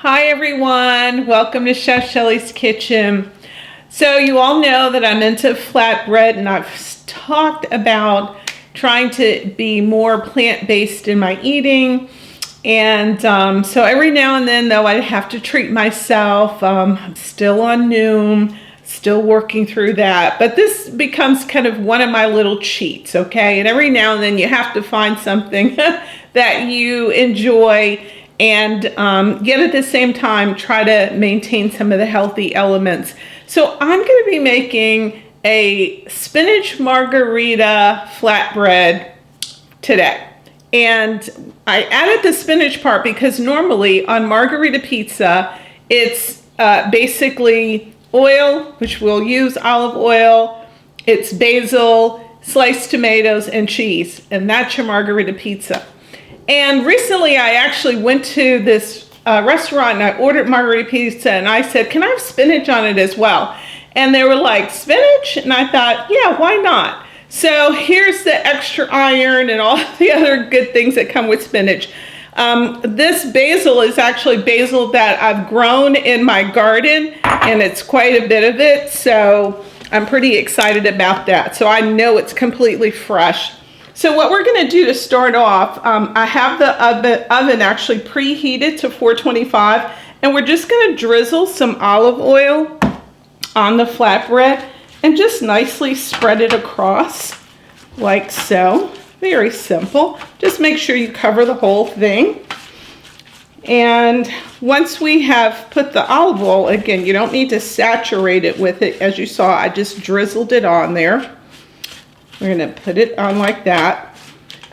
Hi everyone, welcome to Chef Shelley's Kitchen. So you all know that I'm into flatbread, and I've talked about trying to be more plant-based in my eating. And so every now and then though, I have to treat myself. I'm still on Noom, still working through that. But this becomes kind of one of my little cheats, okay? And every now and then you have to find something that you enjoy and yet at the same time try to maintain some of the healthy elements. So I'm going to be making a spinach margarita flatbread today. And I added the spinach part because normally on margarita pizza, it's basically oil, which we'll use olive oil, it's basil, sliced tomatoes, and cheese, and that's your margarita pizza. And recently I actually went to this restaurant and I ordered margarita pizza, and I said, can I have spinach on it as well? And they were like, spinach? And I thought, yeah, why not? So here's the extra iron and all the other good things that come with spinach. This basil is actually basil that I've grown in my garden, and it's quite a bit of it. So I'm pretty excited about that. So I know it's completely fresh. So what we're going to do to start off, I have the oven actually preheated to 425, and we're just going to drizzle some olive oil on the flatbread and just nicely spread it across like so. Very simple. Just make sure you cover the whole thing. And once we have put the olive oil, again, you don't need to saturate it with it. As you saw, I just drizzled it on there. We're going to put it on like that.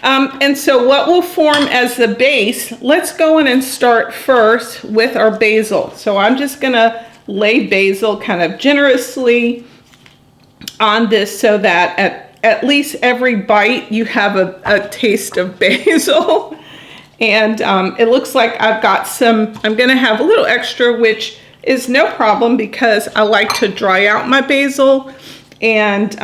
And so what will form as the base, let's go in and start first with our basil. So I'm just going to lay basil kind of generously on this so that at least every bite you have a taste of basil. And it looks like I've got some, I'm going to have a little extra, which is no problem because I like to dry out my basil and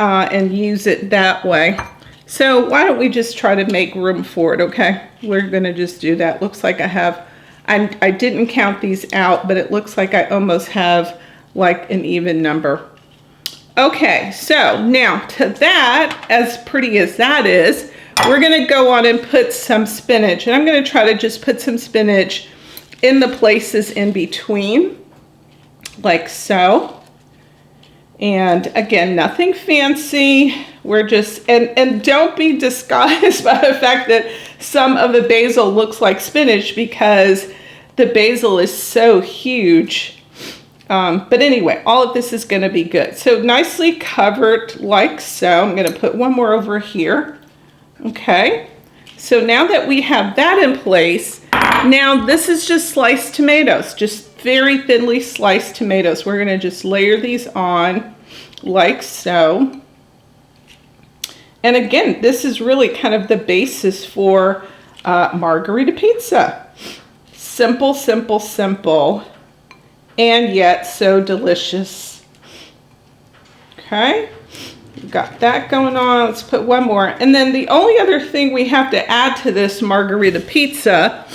use it that way. So why don't we just try to make room for it, okay? We're gonna just do that. Looks like I didn't count these out, but it looks like I almost have like an even number. Okay, so now to that, as pretty as that is, we're gonna go on and put some spinach. And I'm gonna try to just put some spinach in the places in between, like so. And again, nothing fancy. We're just, and don't be disguised by the fact that some of the basil looks like spinach because the basil is so huge. But anyway, all of this is going to be good. So nicely covered like so. I'm going to put one more over here. Okay. So now that we have that in place, now this is just sliced tomatoes, just very thinly sliced tomatoes. We're going to just layer these on like so. And again, this is really kind of the basis for margarita pizza. Simple, simple, simple, and yet so delicious. Okay, we've got that going on. Let's put one more. And then the only other thing we have to add to this margarita pizza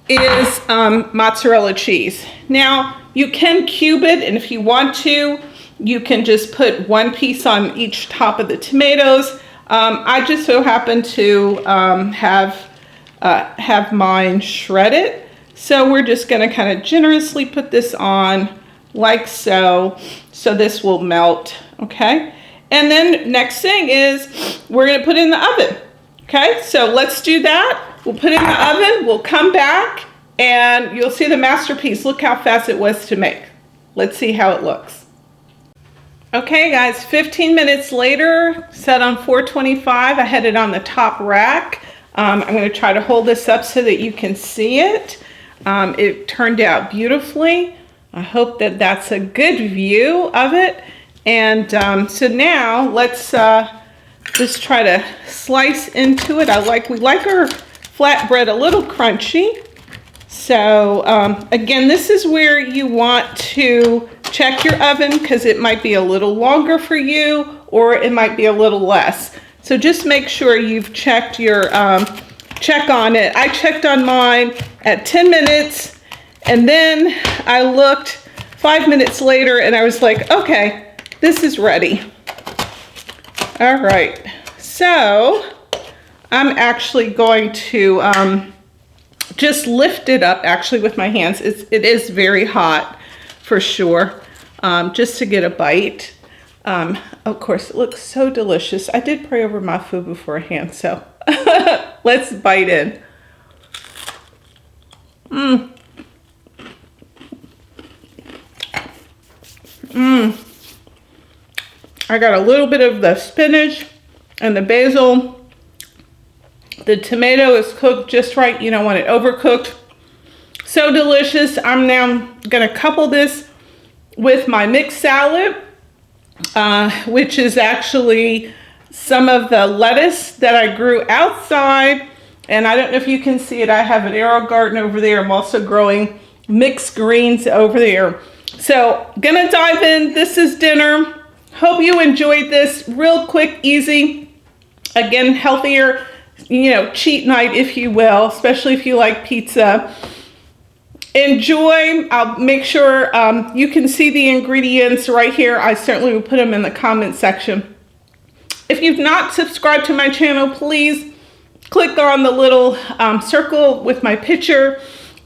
is mozzarella cheese. Now, you can cube it, and if you want to, you can just put one piece on each top of the tomatoes. I just so happen to have mine shredded. So we're just going to kind of generously put this on like so. So this will melt, okay? And then next thing is we're going to put it in the oven. Okay, so let's do that. We'll put it in the oven. We'll come back and you'll see the masterpiece. Look how fast it was to make. Let's see how it looks. Okay guys, 15 minutes later, set on 425. I had it on the top rack. I'm going to try to hold this up so that you can see it. It turned out beautifully. I hope that that's a good view of it. And so now let's just try to slice into it. We like our flatbread a little crunchy. So again, this is where you want to check your oven because it might be a little longer for you or it might be a little less. So just make sure you've checked your check on it. I checked on mine at 10 minutes And then I looked 5 minutes later and I was like, okay, this is ready. All right, so I'm actually going to just lift it up actually with my hands. It is very hot for sure, just to get a bite. Of course, it looks so delicious. I did pray over my food beforehand, so let's bite in. I got a little bit of the spinach and the basil. The tomato is cooked just right. You don't want it overcooked. So delicious. I'm now gonna couple this with my mixed salad, which is actually some of the lettuce that I grew outside. And I don't know if you can see it. I have an arrow garden over there. I'm also growing mixed greens over there. So gonna dive in. This is dinner. Hope you enjoyed this. Real quick, easy. Again, healthier, you know, cheat night, if you will, especially if you like pizza. Enjoy. I'll make sure you can see the ingredients right here. I certainly will put them in the comment section. If you've not subscribed to my channel, please click on the little circle with my picture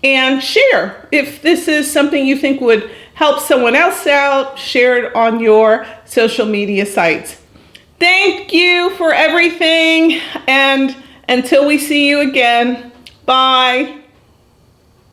and share. If this is something you think would help someone else out, share it on your social media sites. Thank you for everything, and until we see you again, bye.